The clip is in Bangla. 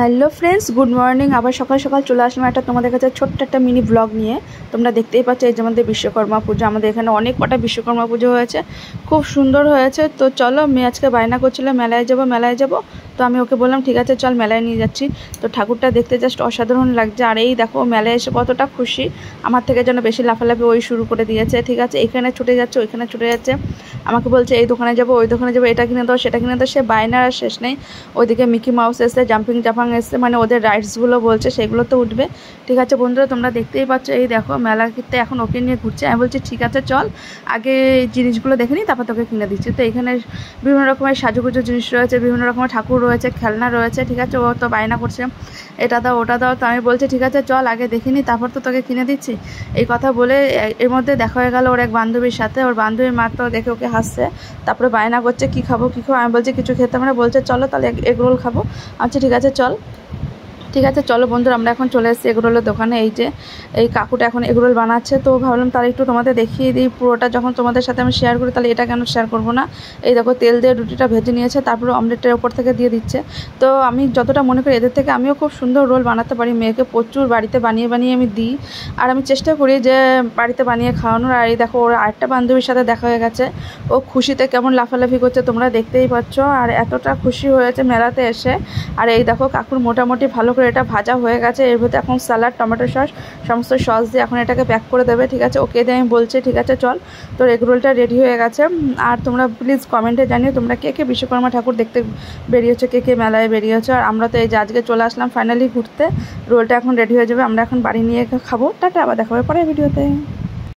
Hello friends, good morning. আবার সকাল সকাল চলে আসলাম একটা তোমাদের কাছে ছোট্ট একটা মিনি ব্লগ নিয়ে। তোমরা দেখতেই পাচ্ছ এই যে আমাদের বিশ্বকর্মা পুজো, আমাদের এখানে অনেক কটা বিশ্বকর্মা পুজো হয়েছে, খুব সুন্দর হয়েছে। তো চলো, মেয়ে আজকে বায়না করছিল মেলায় যাব। তো আমি ওকে বললাম ঠিক আছে চল, মেলায় নিয়ে যাচ্ছি। তো ঠাকুরটা দেখতে জাস্ট অসাধারণ লাগছে। আর এই দেখো মেলায় এসে কতটা খুশি, আমার থেকে যেন বেশি লাফালাফি ওই শুরু করে দিয়েছে। ঠিক আছে, এখানে ছুটে যাচ্ছে, ওইখানে ছুটে যাচ্ছে, আমাকে বলছে এই দোকানে যাবো, ওই দোকানে যাবো, এটা কিনে দাও, সেটা কিনে দাও। সে বায়নার আর শেষ নেই। ওইদিকে মিকি মাউস এসে জাম্পিং জাপাং এসছে, মানে ওদের রাইডসগুলো বলছে সেগুলো তো উঠবে। ঠিক আছে বন্ধুরা, তোমরা দেখতেই পাচ্ছ এই দেখো মেলা কিনতে এখন ওকে নিয়ে ঘুরছে। আমি বলছি ঠিক আছে চল, আগে জিনিসগুলো দেখে নিই, তারপর তোকে কিনে দিচ্ছি। তো এখানে বিভিন্ন রকমের সাজুগুজু জিনিস রয়েছে, বিভিন্ন রকমের ঠাকুর রয়েছে, খেলনা রয়েছে। ঠিক আছে, ও তো বায়না করছে এটা দাও ওটা দাও। তো আমি বলছি ঠিক আছে চল, আগে দেখে নিই, তারপর তো তোকে কিনে দিচ্ছি। এই কথা বলে এর মধ্যে দেখা হয়ে গেল ওর এক বান্ধবীর সাথে। ওর বান্ধবীর মা তো দেখে ওকে হাসছে, তারপরে বায়না করছে কি খাবো। আমি বলছি কিছু খেতে মানে, বলছে চলো তাহলে এগরোল খাবো। আচ্ছা ঠিক আছে চল। ঠিক আছে চলো বন্ধুরা, আমরা এখন চলে এসেছি এগরোলের দোকানে। এই যে এই কাকুটা এখন এগরোল বানাচ্ছে, তো ভাবলাম তাহলে একটু তোমাদের দেখিয়ে দিই পুরোটা। যখন তোমাদের সাথে আমি শেয়ার করি তাহলে এটা কেন শেয়ার করবো না। এই দেখো তেল দিয়ে রুটিটা ভেজে নিয়েছে, তারপরে অমলেটের ওপর থেকে দিয়ে দিচ্ছে। তো আমি যতটা মনে করি এদের থেকে আমিও খুব সুন্দর রোল বানাতে পারি। মেয়েকে প্রচুর বাড়িতে বানিয়ে আমি দিই, আর আমি চেষ্টা করি যে বাড়িতে বানিয়ে খাওয়ানোর। আর এই দেখো ওর আরেকটা বান্ধবীর সাথে দেখা হয়ে গেছে, ও খুশিতে কেমন লাফালাফি করছে তোমরা দেখতেই পাচ্ছ। আর এতটা খুশি হয়েছে মেলাতে এসে। আর এই দেখো কাকুর মোটামুটি ভালো করে এটা ভাজা হয়ে গেছে। এর ভিতরে এখন স্যালাড, টমেটো সস, সমস্ত সস দিয়ে এখন এটাকে প্যাক করে দেবে। ঠিক আছে, ওকে দিয়ে আমি বলছি ঠিক আছে চল, তোর এগরোলটা রেডি হয়ে গেছে। আর তোমরা প্লিজ কমেন্টে জানিও তোমরা কে কে বিশ্বকর্মা ঠাকুর দেখতে বেরিয়েছো, কে কে মেলায় বেরিয়েছো। আর আমরা তো এই যে আজকে চলে আসলাম ফাইনালি ঘুরতে। রোলটা এখন রেডি হয়ে যাবে, আমরা এখন বাড়ি নিয়ে খাবো। টাটা, আবার দেখা হবে পরের ভিডিওতে।